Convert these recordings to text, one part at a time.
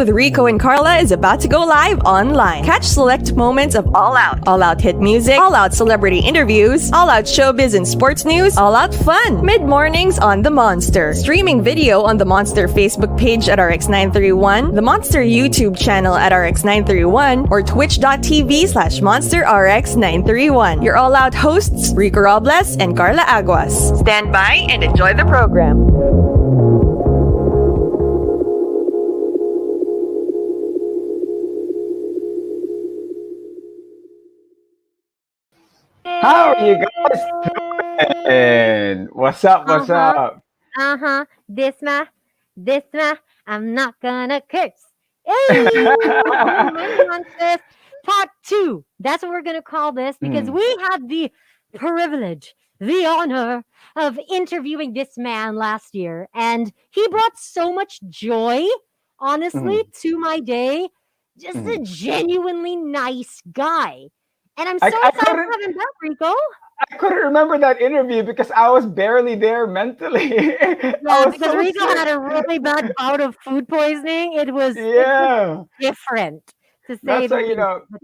with Rico and Karla is about to go live online. Catch select moments of All Out hit music, All Out celebrity interviews, All Out showbiz and sports news, All Out fun. Mid-mornings on The Monster. Streaming video on the Monster Facebook page at RX931, the Monster YouTube channel at RX931, or twitch.tv/Monster RX931. Your All Out hosts, Rico Robles and Karla Aguas. Stand by and enjoy the program. How are you guys doing? What's up? What's up? This ma, I'm not gonna curse. Hey, Monsters, part 2. That's what we're gonna call this because we had the privilege, the honor of interviewing this man last year, and he brought so much joy, honestly, to my day. Just a genuinely nice guy. And I'm so excited to have him back, Rico. I couldn't remember that interview because I was barely there mentally. Yeah, because Rico had a really bad bout of food poisoning. It was different, to say the least.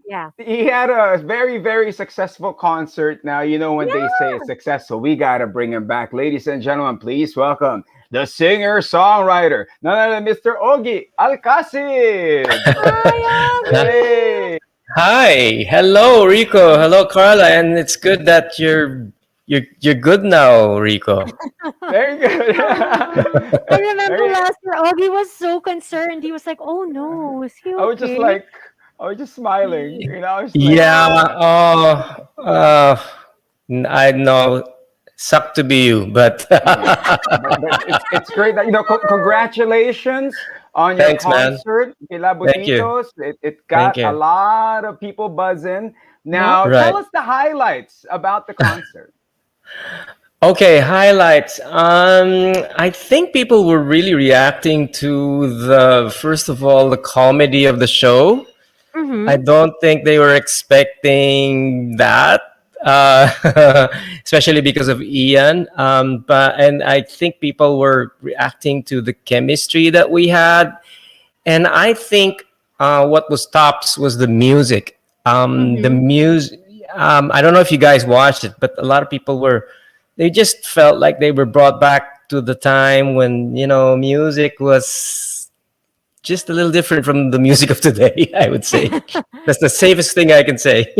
Yeah. He had a very, very successful concert. Now, when they say successful, we got to bring him back. Ladies and gentlemen, please welcome the singer-songwriter, none other than Mr. Ogie Alcasid. Hi, Hey. Hi, hello Rico, hello Karla, and it's good that you're good now, Rico. Very good. I remember last year, Ogie was so concerned. He was like, "Oh no, is he okay?" I was just smiling, I was I know, suck to be you, but, but it's great that congratulations on your concert, Kilabotitos. It got a lot of people buzzing. Now, tell us the highlights about the concert. Okay, highlights. I think people were really reacting to first of all, the comedy of the show. I don't think they were expecting that. Especially because of Ian, and I think people were reacting to the chemistry that we had, and I think what was tops was the music. The music. I don't know if you guys watched it, but a lot of people they just felt like they were brought back to the time when music was just a little different from the music of today. I would say that's the safest thing I can say.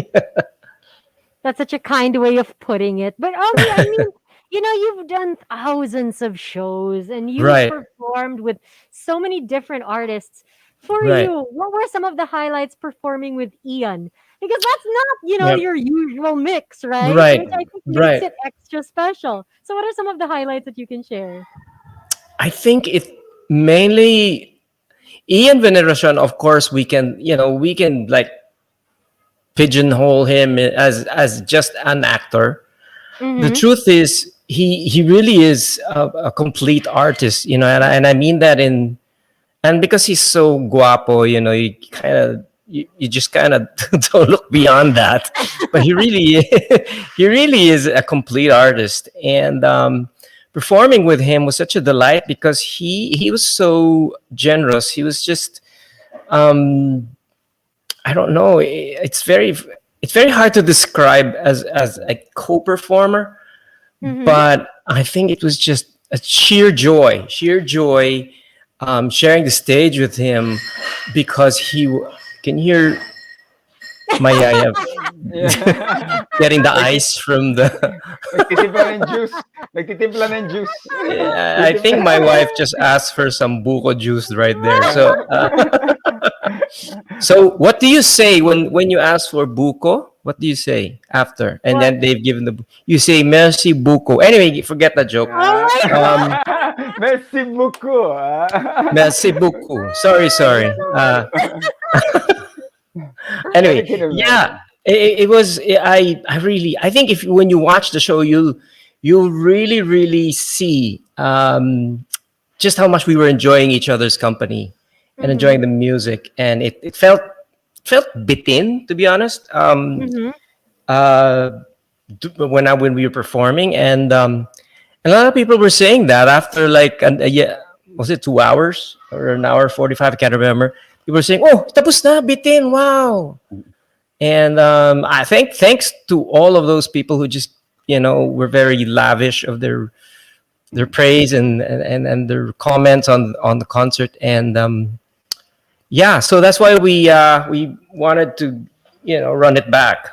That's such a kind way of putting it. But I mean, you've done thousands of shows and you've performed with so many different artists. For you, what were some of the highlights performing with Ian? Because that's not, your usual mix, right? Right. Which I think makes it extra special. So what are some of the highlights that you can share? I think it mainly Ian Veneracion, of course, we can like pigeonhole him as just an actor. The truth is he really is a complete artist, and I mean that and because he's so guapo, you just kind of don't look beyond that. But he really is a complete artist, and performing with him was such a delight because he was so generous. He was just I don't know. It's very hard to describe as a co-performer, but I think it was just a sheer joy, sharing the stage with him because can hear my yaya getting the ice from the. Nagtitimpla ng juice. Yeah, I think my wife just asked for some buko juice right there. So what do you say when you ask for buko? What do you say after? And then they've given you say merci buko. Anyway, forget the joke. Merci beaucoup. Merci beaucoup. Sorry. Anyway, it was. I think when you watch the show, you'll really see just how much we were enjoying each other's company and enjoying the music, and it felt bitin, to be honest. When we were performing, and a lot of people were saying that after was it 2 hours? or an hour 45, I can't remember. People were saying, "Oh, tapos na, bitin, wow!" And I think thanks to all of those people who just were very lavish of their praise and their comments on the concert, and yeah, so that's why we wanted to run it back.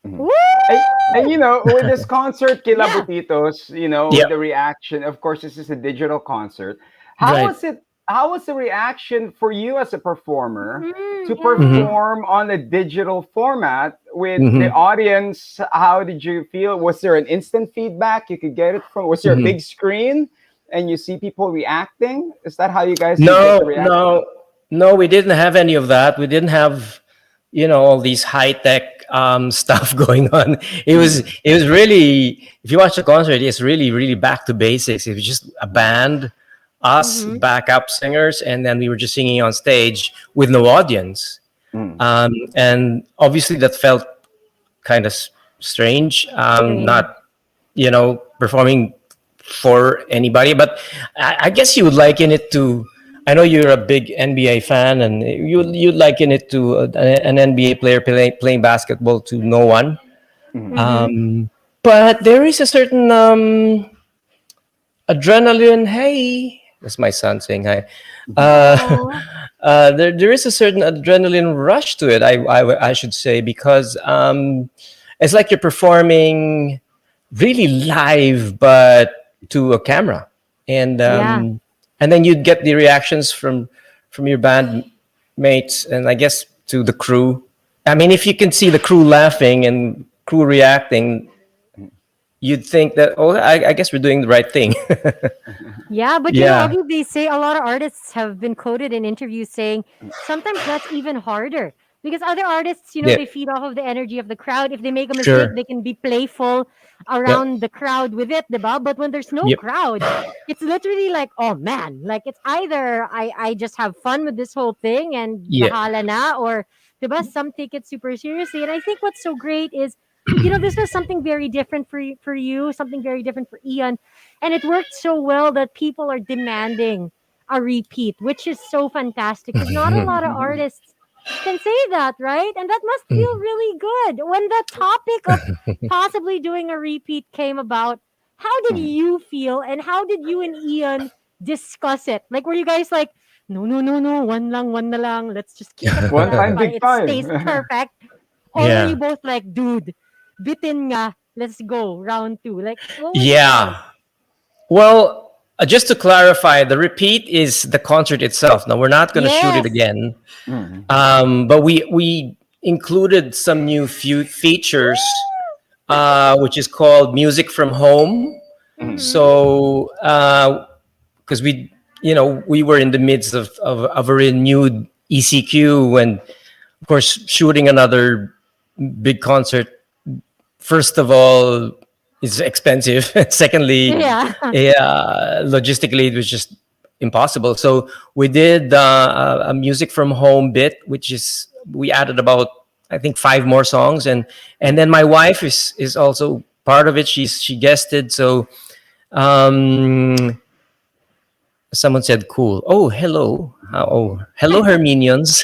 And with this concert, Kilabotitos, Yeah. the reaction, of course, this is a digital concert. Right. How was the reaction for you as a performer to perform on a digital format with the audience? How did you feel? Was there an instant feedback you could get it from? Was there a big screen and you see people reacting? Is that how you guys get the reaction? No, we didn't have any of that. We didn't have all these high-tech stuff going on. It was really, if you watch the concert, it's really, really back to basics. It was just a band, us backup singers, and then we were just singing on stage with no audience. And obviously that felt kind of strange, not performing for anybody. But I guess you would liken it to, I know you're a big NBA fan, and you'd liken it to an NBA player playing basketball to no one. But there is a certain adrenaline. Hey, that's my son saying hi. There is a certain adrenaline rush to it. I should say, because it's like you're performing really live, but to a camera, and then you'd get the reactions from your band mates, and I guess to the crew. I mean, if you can see the crew laughing and crew reacting, you'd think that, I guess we're doing the right thing. Yeah, but Ogie, they say a lot of artists have been quoted in interviews saying sometimes that's even harder because other artists, they feed off of the energy of the crowd. If they make a mistake, they can be playful around the crowd with it, diba? But when there's no crowd, it's literally like, oh man, like it's either I just have fun with this whole thing and bahala na, or diba, some take it super seriously. And I think what's so great is, this was something very different for you, something very different for Ian, and it worked so well that people are demanding a repeat, which is so fantastic because not a lot of artists can say that, right? And that must feel really good. When the topic of possibly doing a repeat came about, how did you feel and how did you and Ian discuss it? Like, were you guys like, no, one na lang, let's just keep it one time, big it time. stays perfect? Or were you both like, dude, bitin nga, let's go, round 2? Like, well, just to clarify, the repeat is the concert itself. Now, we're not going to shoot it again. But we included some new features, which is called Music from Home. So, because we were in the midst of a renewed ECQ, and of course, shooting another big concert, first of all, is expensive. Secondly, logistically, it was just impossible. So we did a Music from Home bit, which is, we added about, I think, 5 more songs, and then my wife is also part of it. She guested. So someone said, "Cool." Oh, hello. Hello, her minions.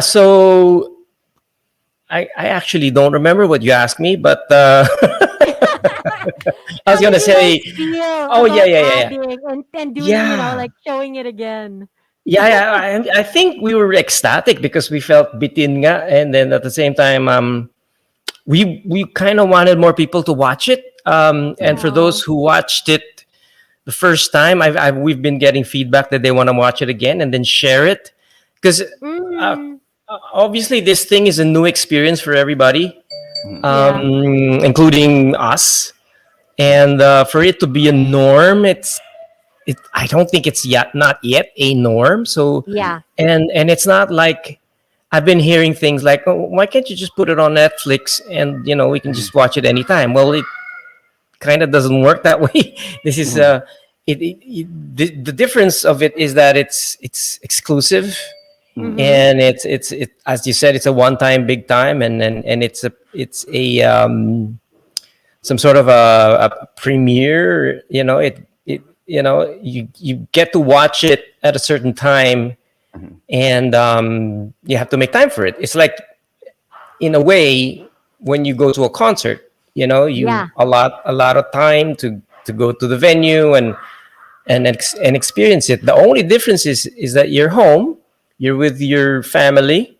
So I actually don't remember what you asked me, but I was gonna say, and doing, like showing it again. I think we were ecstatic because we felt bitin nga, and then at the same time, we kind of wanted more people to watch it. And for those who watched it the first time, we've been getting feedback that they want to watch it again and then share it, because obviously this thing is a new experience for everybody, including us. And for it to be a norm, I don't think it's not yet a norm. So and it's not like, I've been hearing things like, "Oh, why can't you just put it on Netflix and we can just watch it anytime?" Well, it kind of doesn't work that way. This is the difference of it is that it's exclusive, and it's as you said, it's a one-time big time, and it's a some sort of a premiere. you get to watch it at a certain time, and you have to make time for it. It's like, in a way, when you go to a concert, you a lot of time to go to the venue and experience it. The only difference is that you're home, you're with your family.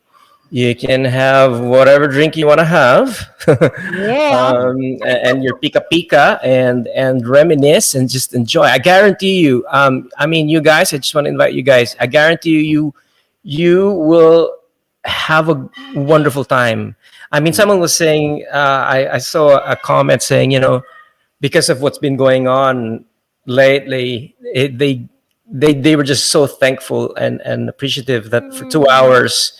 You can have whatever drink you want to have, and your pika pika and reminisce and just enjoy. I guarantee you. You guys. I just want to invite you guys. I guarantee you will have a wonderful time. Someone was saying. I saw a comment saying, because of what's been going on lately, they were just so thankful and appreciative that for 2 hours.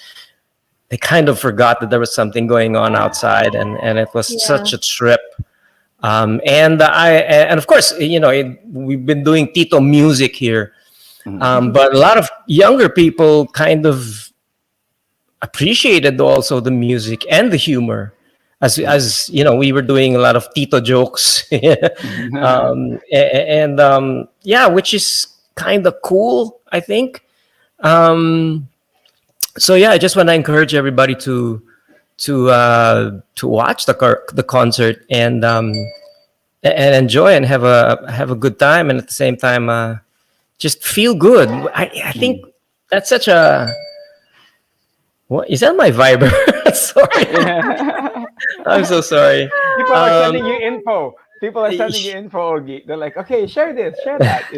They kind of forgot that there was something going on outside, and it was such a trip. And of course, we've been doing Tito music here, but a lot of younger people kind of appreciated also the music and the humor, as we were doing a lot of Tito jokes, which is kind of cool, I think. So I just want to encourage everybody to watch the concert and enjoy and have a good time, and at the same time just feel good. I think that's such a. What is that? My Viber? Sorry, I'm so sorry. People are sending you info. Ogie. They're like, okay, share this, share that.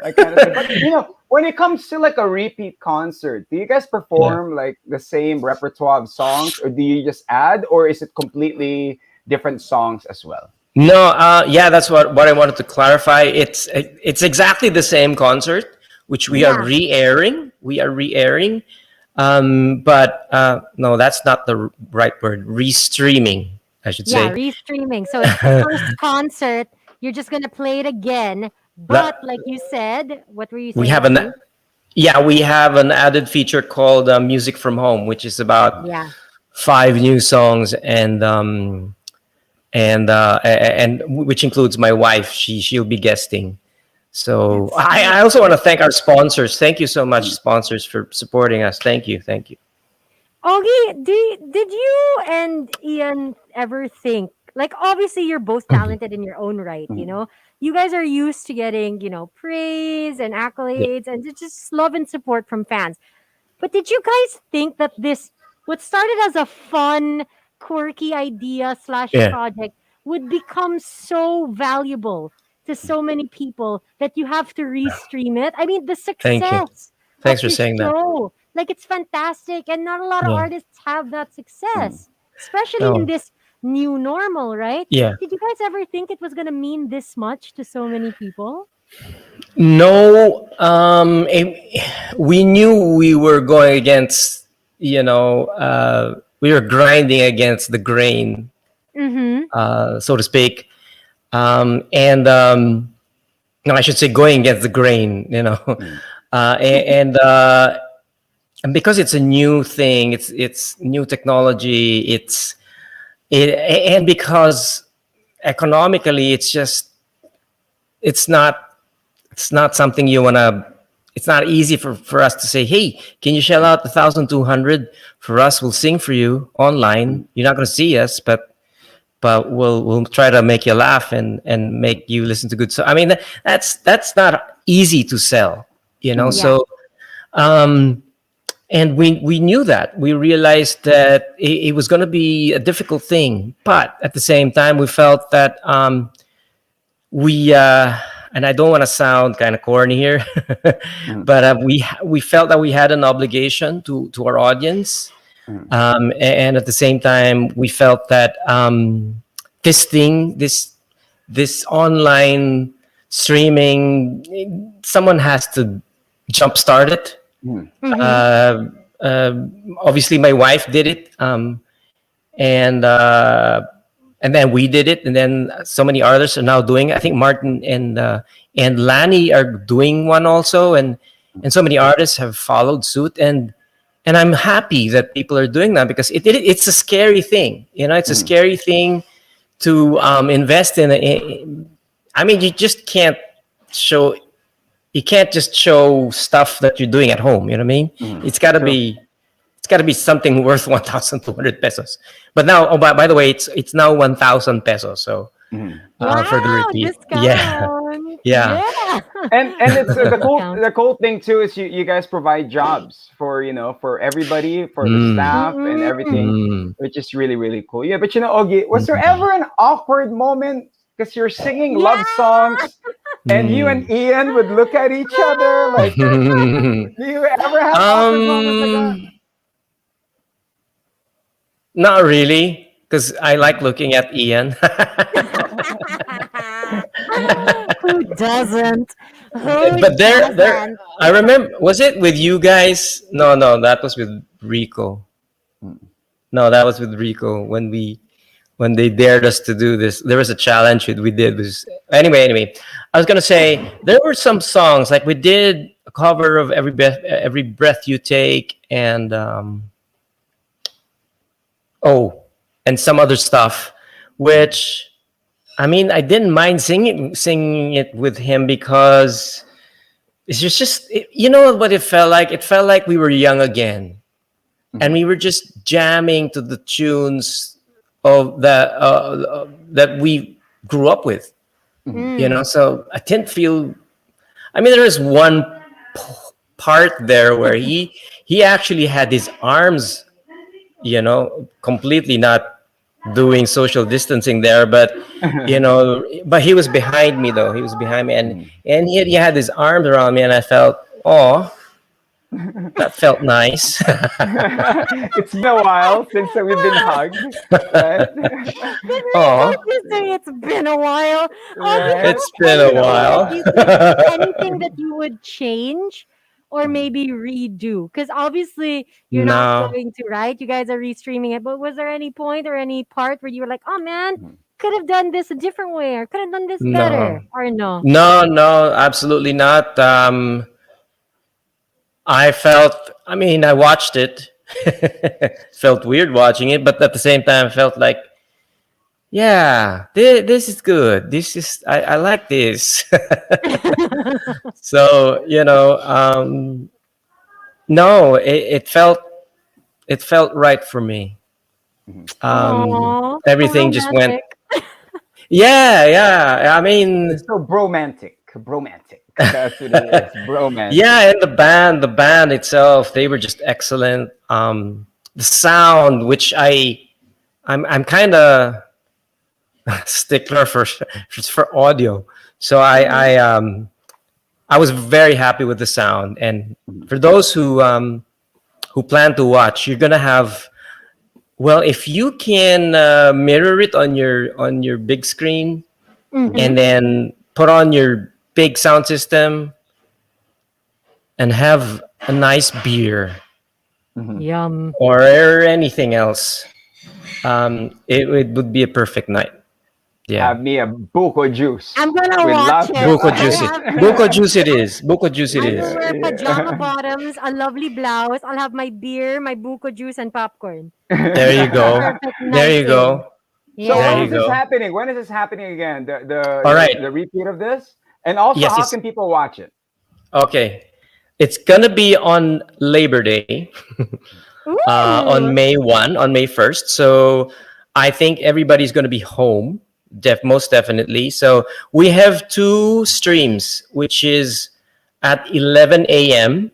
Like kind of thing. But when it comes to like a repeat concert, do you guys perform like the same repertoire of songs, or do you just add, or is it completely different songs as well? No, that's what I wanted to clarify. It's exactly the same concert, which we are re-airing. But no, that's not the right word. Restreaming, I should say. Yeah, restreaming. So it's the first concert. You're just gonna play it again. But like you said, what were you saying? We have an added feature called Music from Home, which is about 5 new songs, and which includes my wife. She'll be guesting. So I also want to thank our sponsors. Thank you so much, sponsors, for supporting us. Thank you. Ogie, did you and Ian ever think, like, obviously you're both talented in your own right, you guys are used to getting, praise and accolades and just love and support from fans. But did you guys think that what started as a fun, quirky idea / project would become so valuable to so many people that you have to restream it? I mean, the success. Thanks for saying that. Like, it's fantastic, and not a lot of artists have that success, especially in this new normal, right? Yeah. Did you guys ever think it was going to mean this much to so many people? No. We knew we were going against, we were grinding against the grain, so to speak. No, I should say going against the grain, and because it's a new thing, it's new technology, and because economically it's not something you want to. It's not easy for us to say, hey, can you shell out 1,200 for us? We'll sing for you online. You're not going to see us, but we'll try to make you laugh and make you listen to good songs. I mean, that's not easy to sell, So, and we knew that. We realized that it was going to be a difficult thing, but at the same time, we felt that and I don't want to sound kind of corny here, but we felt that we had an obligation to our audience. And at the same time, we felt that this online streaming, someone has to jumpstart it. Obviously, my wife did it, and then we did it, and then so many others are now doing it. I think Martin and Lanny are doing one also, and so many artists have followed suit, and I'm happy that people are doing that, because it's a scary thing. It's a scary thing to invest in. I mean, you just can't show you can't just show stuff that you're doing at home. You know what I mean? It's got to be something worth 1,200 pesos. But now, by the way, it's now 1,000 pesos. So for the repeat, discount. yeah. And it's the cool thing too is you guys provide jobs for for everybody, for the staff and everything, which is really, really cool. Yeah, but Ogie, was there ever an awkward moment because you're singing love songs and you and Ian would look at each other like? Do you ever have awkward moments like that? Not really, because I like looking at Ian. Who doesn't? But there, I remember. Was it with you guys? No, that was with Rico. No, that was with Rico when they dared us to do this. There was a challenge we did. Anyway. I was gonna say there were some songs like we did a cover of Every Breath You Take and and some other stuff, which I mean I didn't mind singing it with him because it's just you know what it felt like. It felt like we were young again, and we were just jamming to the tunes of that we grew up with. So I didn't feel. I mean, there was one part there where he actually had his arms, completely not doing social distancing there, but but he was behind me though. He was behind me, and he had his arms around me, and I felt, that felt nice. It's been a while since we've been hugged. Right? It's been a while. It's been a while. Anything that you would change or maybe redo? Because obviously you're not going to, right? You guys are restreaming it. But was there any point or any part where you were like, oh man, could have done this a different way or could have done this better? Or no? No, absolutely not. I watched it. Felt weird watching it, but at the same time, I felt like, yeah, this is good. I like this. So no, it felt right for me. Everything just went. Yeah. I mean, it's so bromantic. That's what it is, bromantic. Yeah, and the band itself, they were just excellent. The sound, which I'm kind of stickler for audio, so I was very happy with the sound. And for those who plan to watch, you're gonna have, well, if you can mirror it on your big screen, and then put on your big sound system and have a nice beer, yum, or anything else, it would be a perfect night. Yeah, have me a buko juice. I'm gonna watch it. Buko juice. Buko juice it is. Buko juice it is. I will wear pajama bottoms, a lovely blouse. I'll have my beer, my buko juice, and popcorn. There you go. There you go. Yeah. So when is this happening? When is this happening again? The repeat of this? And also, how can people watch it? Okay. It's going to be on Labor Day, on May 1st. So I think everybody's going to be home, most definitely. So we have 2 streams, which is at 11 a.m.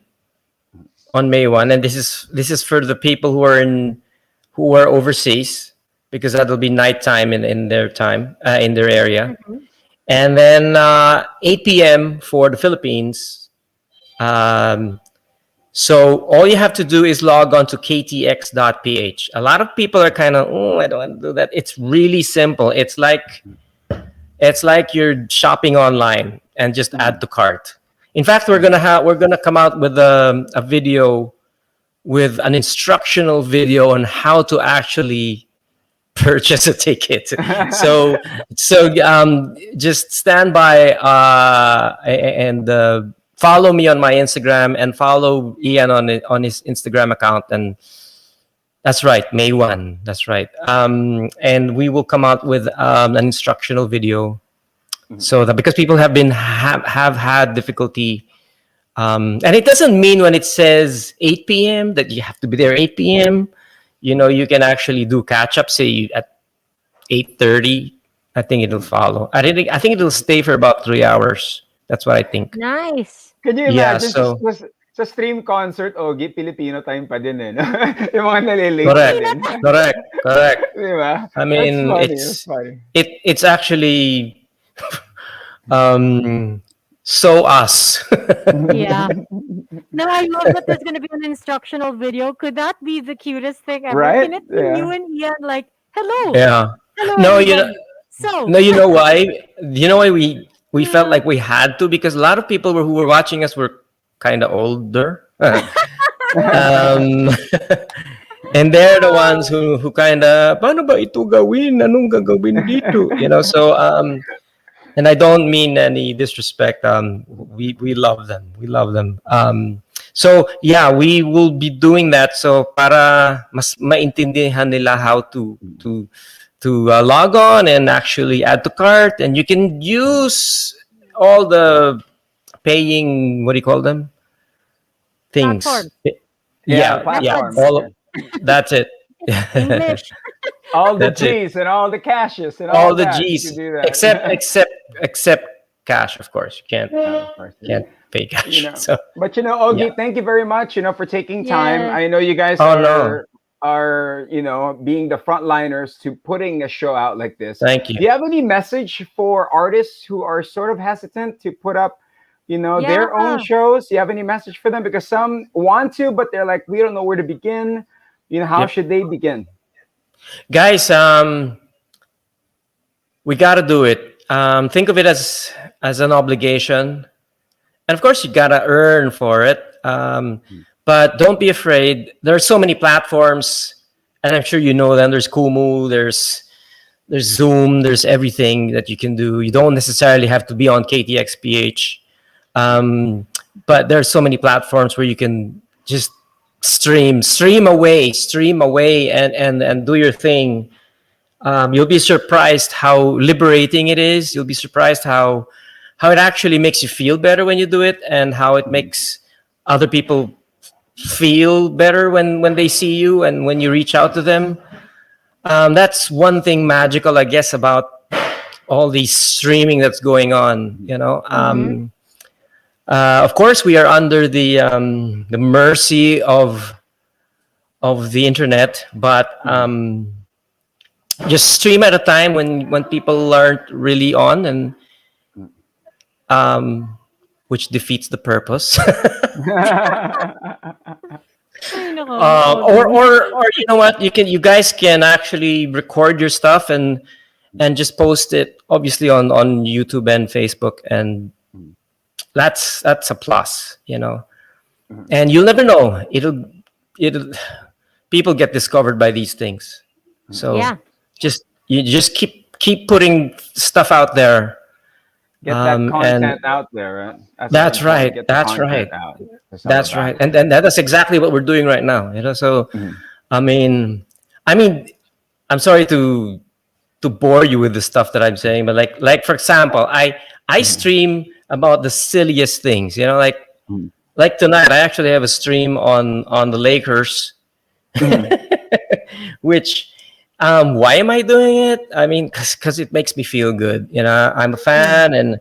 on May 1. And this is for the people who are overseas, because that'll be nighttime in their time, in their area. And then 8 p.m. for the Philippines. So all you have to do is log on to ktx.ph. A lot of people are kind of, I don't want to do that. It's really simple. It's like you're shopping online and just add to cart. In fact, we're gonna come out with a video, with an instructional video on how to actually purchase a ticket. So just stand by and follow me on my Instagram and follow Ian on his Instagram account. And that's right, May 1. That's right. And we will come out with an instructional video, so that because people have had difficulty And it doesn't mean when it says 8 p.m. that you have to be there 8 p.m. You can actually do catch up, say at 8:30. I think it'll follow. I think it'll stay for about 3 hours. That's what I think. Nice. Can you Yeah, imagine so sa stream concert, Ogie, Filipino time pa din eh. No? Yung mga nalilate pa correct, din. correct. Di ba? I That's mean, funny. That's funny. it's actually so us. Yeah. No, I love that there's gonna be an instructional video. Could that be the cutest thing ever? Right? Can it be Yeah. you and Ian like, hello, Yeah. hello, No, everybody. So no, you know why? You know why we felt like we had to, because a lot of people who were watching us were kind of older. And they're the ones who kind of, paano ba ito gawin? Anong gagawin dito? So and I don't mean any disrespect. We love them. We love them. So yeah, we will be doing that. So para mas maintindihan nila how to log on and actually add to cart, and you can use all the paying, what do you call them? Things. platform. Yeah, platforms. all of, that's it. English. All the That's it. G's and all the cashes and All the that. You G's, can do that. except cash, of course. You can't Of course. pay cash. So But Ogie, yeah. thank you very much, for taking time. Yes. I know you guys Oh, no. are being the frontliners to putting a show out like this. Thank you. Do you have any message for artists who are sort of hesitant to put up, their own Yeah. shows? Do you have any message for them? Because some want to, but they're like, we don't know where to begin. How Yep. should they begin? Guys, we got to do it. Think of it as an obligation, and of course you got to earn for it. But don't be afraid. There are so many platforms, and I'm sure you know them. There's Kumu, there's Zoom, there's everything that you can do. You don't necessarily have to be on KTXPH, but there's so many platforms where you can just stream away, and do your thing. You'll be surprised how liberating it is. You'll be surprised how it actually makes you feel better when you do it, and how it makes other people feel better when they see you and when you reach out to them. That's one thing magical, I guess, about all the streaming that's going on. Of course, we are under the mercy of the internet, but just stream at a time when people aren't really on, and which defeats the purpose. I know. Or you know what, you guys can actually record your stuff and just post it, obviously on YouTube and Facebook, and that's a plus, and you'll never know, it'll people get discovered by these things. So Yeah. you just keep putting stuff out there. Get that content and out there, right? that's right. Get the That's content right. out. That's right. And that's exactly what we're doing right now. So I mean, I'm sorry to bore you with the stuff that I'm saying, but like for example, I stream about the silliest things, like tonight I actually have a stream on the Lakers, which why am I doing it? I mean, because it makes me feel good. I'm a fan, and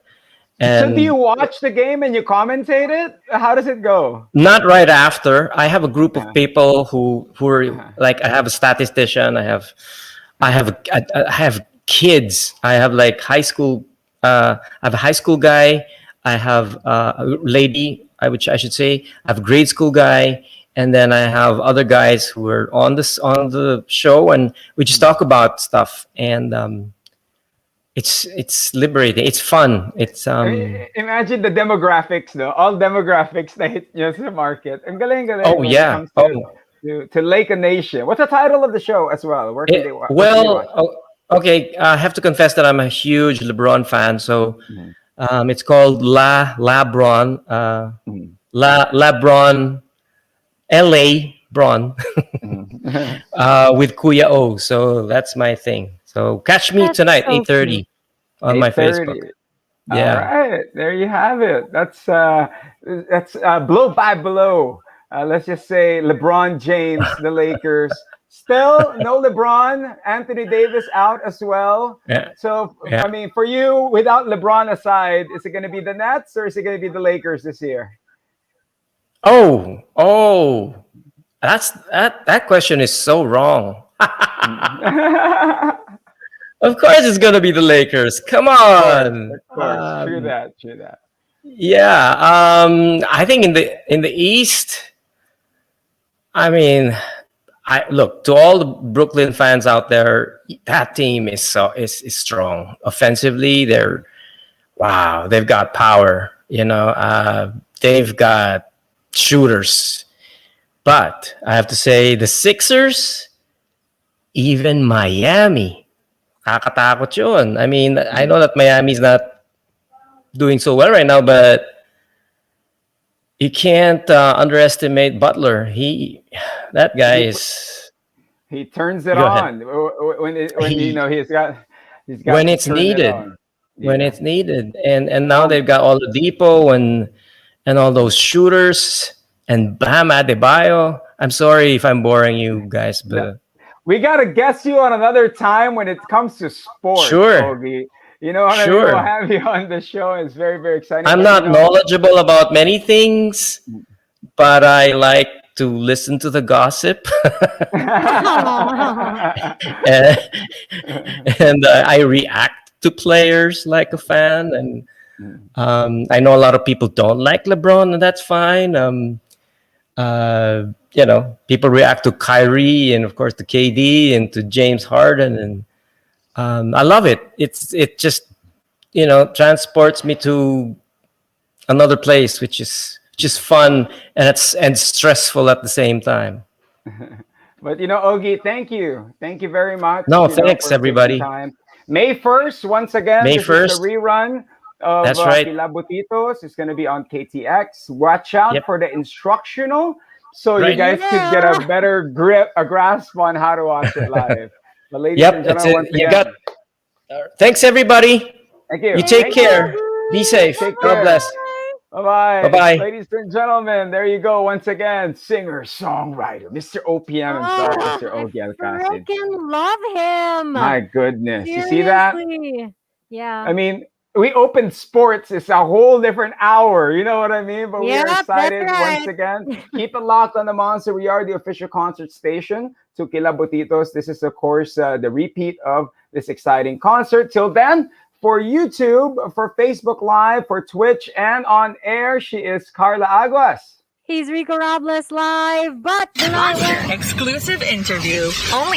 so do you watch the game and you commentate it? How does it go? Not right after. I have a group of people who are like, I have a statistician. I have kids. I have like high school. I have a high school guy. I have a lady, which I should say. I have a grade school guy, and then I have other guys who are on the show, and we just talk about stuff. And it's liberating. It's fun. It's imagine the demographics, though. All demographics that hit the market. Ang galing. Oh when it yeah. comes to Lake a Nation. What's the title of the show as well? Where can they watch? Okay. I have to confess that I'm a huge LeBron fan. So it's called LaBron. LaBron. LA Bron. With Kuya O. So that's my thing. So catch me tonight, 8:30 on my Facebook. Yeah. All right, there you have it. That's blow by blow. Let's just say LeBron James, the Lakers. Still no LeBron. Anthony Davis out as well. Yeah. So Yeah. I mean, for you, without LeBron aside, is it going to be the Nets or is it going to be the Lakers this year? Oh, that question is so wrong. Of course, it's gonna be the Lakers. Come on. Of course. True that. Yeah. I think in the East. I mean, I look to all the Brooklyn fans out there. That team is strong offensively. They've got power. They've got shooters. But I have to say, the Sixers, even Miami, nakakatakot yun. I mean, I know that Miami's not doing so well right now, but you can't underestimate Butler. That guy is. He turns it on when he's got when it's needed. When it's needed, and now they've got Oladipo and all those shooters. And Bam Adebayo. I'm sorry if I'm boring you guys, but we gotta guess you on another time when it comes to sports. Sure, Ogie. We'll have you on the show. It's very, very exciting. I'm not knowledgeable about many things, but I like to listen to the gossip, and I react to players like a fan. And I know a lot of people don't like LeBron, and that's fine. People react to Kyrie and of course to KD and to James Harden, and I love it. It just transports me to another place, which is fun and stressful at the same time. But Ogie, thank you very much. No, thanks everybody. May 1st, once again. May 1st, is the rerun of that's right. Kilabotitos. It's going to be on KTX. Watch out for the instructional, so you guys could get a better grasp on how to watch it live. But ladies and gentlemen, once again, thanks everybody. Thank you. You take care. Be safe. God bless. Bye-bye. Bye-bye. Ladies and gentlemen, there you go once again. Singer, songwriter, Mr. OPM himself, Mr. Ogie Alcasid. I freaking love him. My goodness. Seriously. You see that? Yeah. I mean, we opened sports. It's a whole different hour. You know what I mean? But we are excited once again. Keep it locked on the Monster. We are the official concert station to Kilabotitos. This is, of course, the repeat of this exciting concert. Till then, for YouTube, for Facebook Live, for Twitch, and on air, she is Karla Aguas. He's Rico Karla live, but Monster exclusive interview only